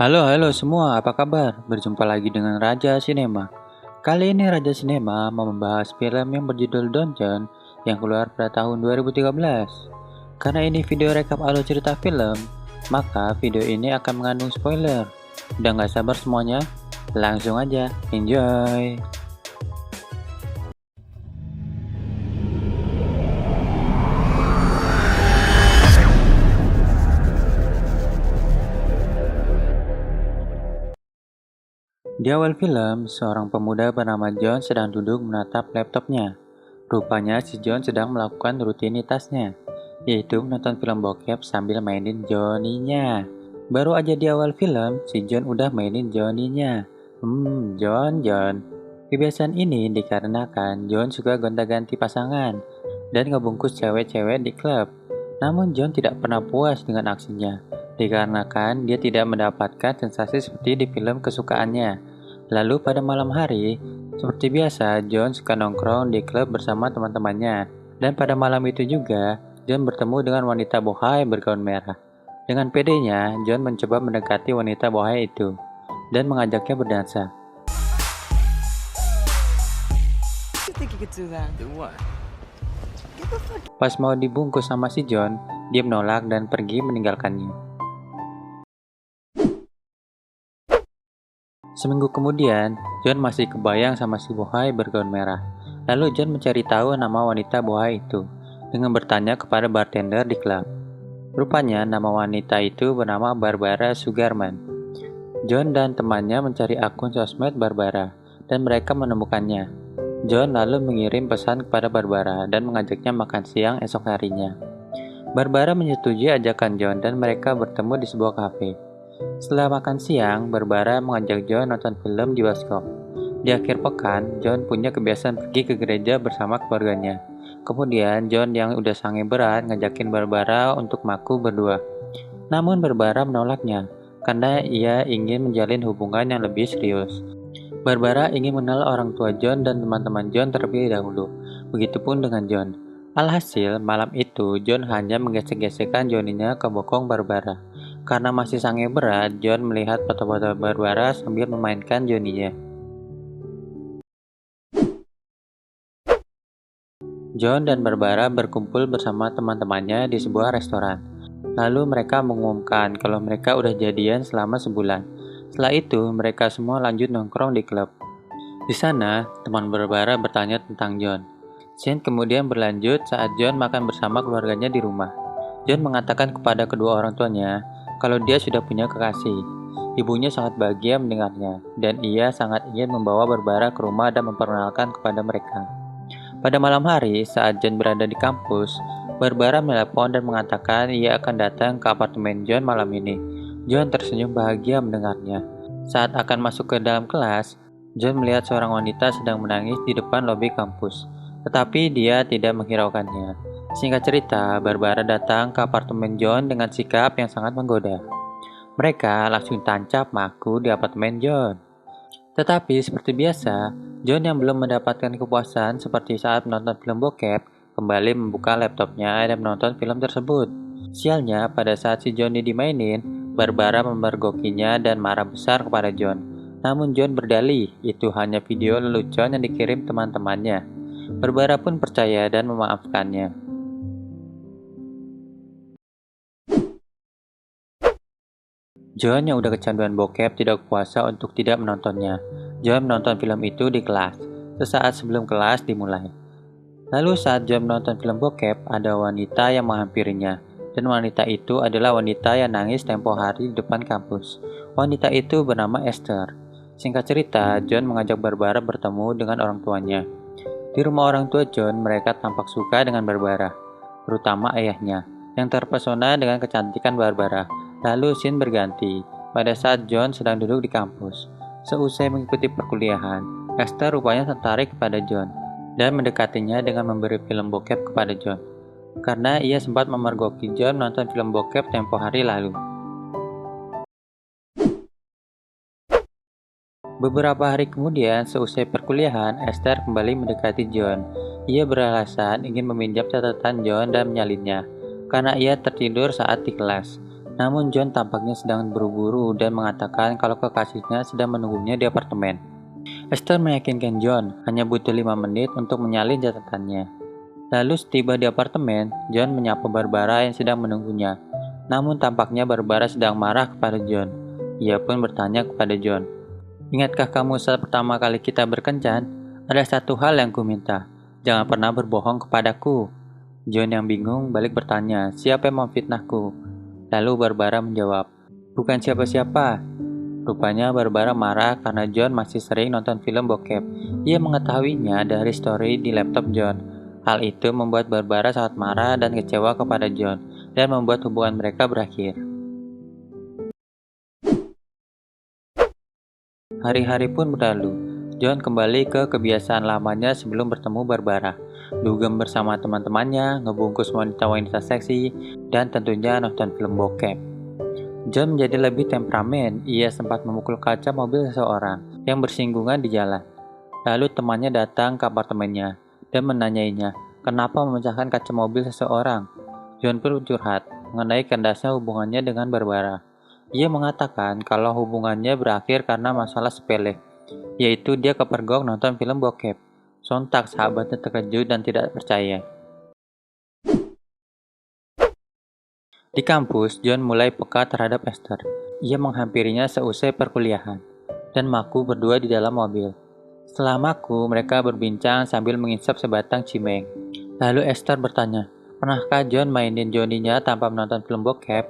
Halo, halo semua, apa kabar? Berjumpa lagi dengan Raja Sinema. Kali ini Raja Sinema mau membahas film yang berjudul Donjon yang keluar pada tahun 2013. Karena ini video rekap alur cerita film, maka video ini akan mengandung spoiler. Udah nggak sabar semuanya? Langsung aja, enjoy! Di awal film, seorang pemuda bernama John sedang duduk menatap laptopnya. Rupanya si John sedang melakukan rutinitasnya, yaitu menonton film bokep sambil mainin Johnny-nya. Baru aja di awal film, si John udah mainin Johnny-nya. John. Kebiasaan ini dikarenakan John suka gonta-ganti pasangan dan ngebungkus cewek-cewek di klub. Namun John tidak pernah puas dengan aksinya, dikarenakan dia tidak mendapatkan sensasi seperti di film kesukaannya. Lalu pada malam hari, seperti biasa, John suka nongkrong di klub bersama teman-temannya. Dan pada malam itu juga, John bertemu dengan wanita bohai bergaun merah. Dengan pedenya, John mencoba mendekati wanita bohai itu dan mengajaknya berdansa. You think you could do that? Do what? Get the fuck. Pas mau dibungkus sama si John, dia menolak dan pergi meninggalkannya. Seminggu kemudian, John masih kebayang sama si bohai bergaun merah. Lalu John mencari tahu nama wanita bohai itu dengan bertanya kepada bartender di klub. Rupanya nama wanita itu bernama Barbara Sugarman. John dan temannya mencari akun sosmed Barbara dan mereka menemukannya. John lalu mengirim pesan kepada Barbara dan mengajaknya makan siang esok harinya. Barbara menyetujui ajakan John dan mereka bertemu di sebuah kafe. Setelah makan siang, Barbara mengajak John nonton film di bioskop. Di akhir pekan, John punya kebiasaan pergi ke gereja bersama keluarganya. Kemudian, John yang udah sange berat ngajakin Barbara untuk maku berdua. Namun Barbara menolaknya, karena ia ingin menjalin hubungan yang lebih serius. Barbara ingin mengenal orang tua John dan teman-teman John terlebih dahulu. Begitupun dengan John. Alhasil, malam itu John hanya menggesek-gesekkan Johnny-nya ke bokong Barbara. Karena masih sange berat, John melihat foto-foto Barbara sambil memainkan Johnny-nya. John dan Barbara berkumpul bersama teman-temannya di sebuah restoran. Lalu mereka mengumumkan kalau mereka udah jadian selama sebulan. Setelah itu, mereka semua lanjut nongkrong di klub. Di sana, teman Barbara bertanya tentang John. Scene kemudian berlanjut saat John makan bersama keluarganya di rumah. John mengatakan kepada kedua orang tuanya kalau dia sudah punya kekasih. Ibunya sangat bahagia mendengarnya, dan ia sangat ingin membawa Barbara ke rumah dan memperkenalkan kepada mereka. Pada malam hari, saat John berada di kampus, Barbara menelepon dan mengatakan ia akan datang ke apartemen John malam ini. John tersenyum bahagia mendengarnya. Saat akan masuk ke dalam kelas, John melihat seorang wanita sedang menangis di depan lobi kampus, tetapi dia tidak menghiraukannya. Singkat cerita, Barbara datang ke apartemen John dengan sikap yang sangat menggoda. Mereka langsung tancap maku di apartemen John. Tetapi seperti biasa, John yang belum mendapatkan kepuasan seperti saat menonton film bokep, kembali membuka laptopnya dan menonton film tersebut. Sialnya, pada saat si Johnny dimainin, Barbara memergokinya dan marah besar kepada John. Namun John berdalih, itu hanya video lelucon yang dikirim teman-temannya. Barbara pun percaya dan memaafkannya. John yang udah kecanduan bokep tidak kuasa untuk tidak menontonnya. John menonton film itu di kelas, sesaat sebelum kelas dimulai. Lalu saat John menonton film bokep, ada wanita yang menghampirinya. Dan wanita itu adalah wanita yang nangis tempo hari di depan kampus. Wanita itu bernama Esther. Singkat cerita, John mengajak Barbara bertemu dengan orang tuanya. Di rumah orang tua John, mereka tampak suka dengan Barbara, terutama ayahnya, yang terpesona dengan kecantikan Barbara. Lalu scene berganti, pada saat John sedang duduk di kampus. Seusai mengikuti perkuliahan, Esther rupanya tertarik kepada John, dan mendekatinya dengan memberi film bokep kepada John. Karena ia sempat memergoki John menonton film bokep tempo hari lalu. Beberapa hari kemudian, seusai perkuliahan, Esther kembali mendekati John. Ia beralasan ingin meminjam catatan John dan menyalinnya, karena ia tertidur saat di kelas. Namun John tampaknya sedang buru-buru dan mengatakan kalau kekasihnya sedang menunggunya di apartemen. Esther meyakinkan John hanya butuh 5 menit untuk menyalin catatannya. Lalu setiba di apartemen, John menyapa Barbara yang sedang menunggunya. Namun tampaknya Barbara sedang marah kepada John. Ia pun bertanya kepada John, "Ingatkah kamu saat pertama kali kita berkencan? Ada satu hal yang kuminta, jangan pernah berbohong kepadaku." John yang bingung balik bertanya, "Siapa yang memfitnahku?" Lalu Barbara menjawab, "Bukan siapa-siapa." Rupanya Barbara marah karena John masih sering nonton film bokep. Ia mengetahuinya dari story di laptop John. Hal itu membuat Barbara sangat marah dan kecewa kepada John, dan membuat hubungan mereka berakhir. Hari-hari pun berlalu. John kembali ke kebiasaan lamanya sebelum bertemu Barbara. Dugem bersama teman-temannya, ngebungkus wanita-wanita seksi, dan tentunya nonton film bokep. John menjadi lebih temperamen. Ia sempat memukul kaca mobil seseorang yang bersinggungan di jalan. Lalu temannya datang ke apartemennya dan menanyainya, kenapa memecahkan kaca mobil seseorang. John pun curhat mengenai kandasnya hubungannya dengan Barbara. Ia mengatakan kalau hubungannya berakhir karena masalah sepele, yaitu dia kepergok nonton film bokep. Sontak sahabatnya terkejut dan tidak percaya. Di kampus, John mulai peka terhadap Esther. Ia menghampirinya seusai perkuliahan dan maku berdua di dalam mobil. Setelah maku, mereka berbincang sambil mengisap sebatang cimeng. Lalu Esther bertanya, pernahkah John mainin Johnny-nya tanpa menonton film bokep?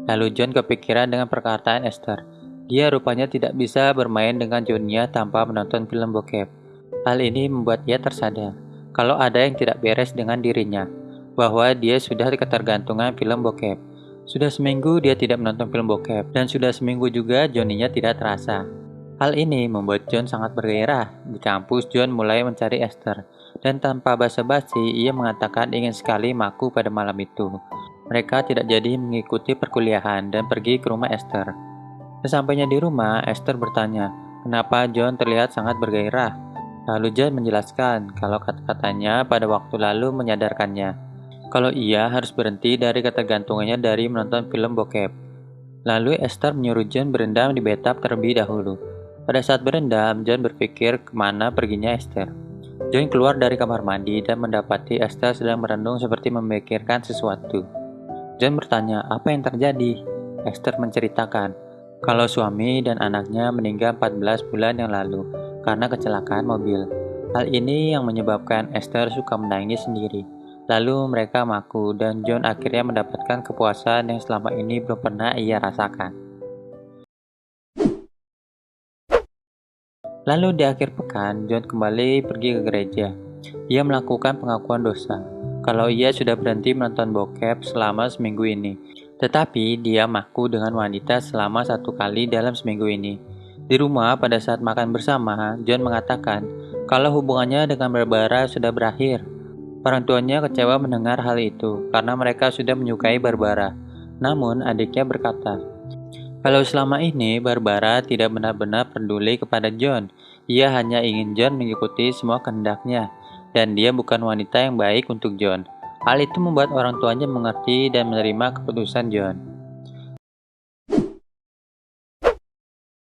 Lalu John kepikiran dengan perkataan Esther. Dia rupanya tidak bisa bermain dengan Johnny-nya tanpa menonton film bokep. Hal ini membuat ia tersadar kalau ada yang tidak beres dengan dirinya, bahwa dia sudah ketergantungan film bokep. Sudah seminggu dia tidak menonton film bokep, dan sudah seminggu juga Johnny-nya tidak terasa. Hal ini membuat John sangat bergairah. Di kampus, John mulai mencari Esther, dan tanpa basa-basi, ia mengatakan ingin sekali maku pada malam itu. Mereka tidak jadi mengikuti perkuliahan dan pergi ke rumah Esther. Sesampainya di rumah, Esther bertanya, kenapa John terlihat sangat bergairah. Lalu John menjelaskan kalau kata-katanya pada waktu lalu menyadarkannya kalau ia harus berhenti dari ketergantungannya dari menonton film bokep. Lalu Esther menyuruh John berendam di bathtub terlebih dahulu. Pada saat berendam, John berpikir kemana perginya Esther. John keluar dari kamar mandi dan mendapati Esther sedang merenung seperti memikirkan sesuatu. John bertanya, apa yang terjadi? Esther menceritakan kalau suami dan anaknya meninggal 14 bulan yang lalu karena kecelakaan mobil. Hal ini yang menyebabkan Esther suka menangis sendiri. Lalu mereka maku dan John akhirnya mendapatkan kepuasan yang selama ini belum pernah ia rasakan. Lalu di akhir pekan, John kembali pergi ke gereja. Ia melakukan pengakuan dosa kalau ia sudah berhenti menonton bokep selama seminggu ini. Tetapi dia maku dengan wanita selama 1 kali dalam seminggu ini. Di rumah pada saat makan bersama, John mengatakan kalau hubungannya dengan Barbara sudah berakhir. Orang tuanya kecewa mendengar hal itu karena mereka sudah menyukai Barbara. Namun adiknya berkata, kalau selama ini Barbara tidak benar-benar peduli kepada John, ia hanya ingin John mengikuti semua kehendaknya, dan dia bukan wanita yang baik untuk John. Hal itu membuat orang tuanya mengerti dan menerima keputusan John.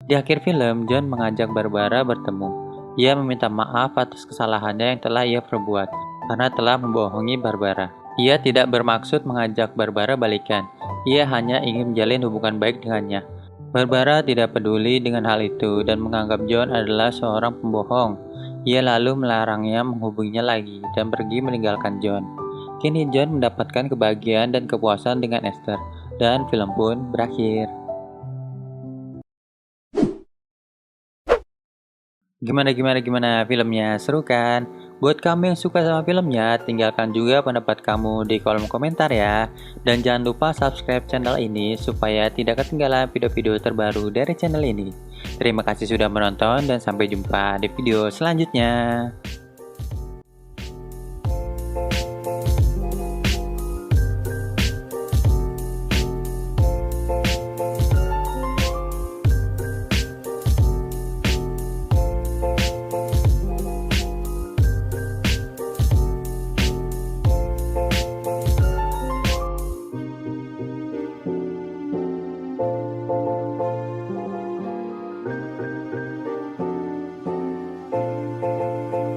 Di akhir film, John mengajak Barbara bertemu. Ia meminta maaf atas kesalahannya yang telah ia perbuat, karena telah membohongi Barbara. Ia tidak bermaksud mengajak Barbara balikan. Ia hanya ingin menjalin hubungan baik dengannya. Barbara tidak peduli dengan hal itu dan menganggap John adalah seorang pembohong. Ia lalu melarangnya menghubunginya lagi dan pergi meninggalkan John. Kini John mendapatkan kebahagiaan dan kepuasan dengan Esther, dan film pun berakhir. Gimana filmnya? Seru kan? Buat kamu yang suka sama filmnya, tinggalkan juga pendapat kamu di kolom komentar ya. Dan jangan lupa subscribe channel ini supaya tidak ketinggalan video-video terbaru dari channel ini. Terima kasih sudah menonton dan sampai jumpa di video selanjutnya.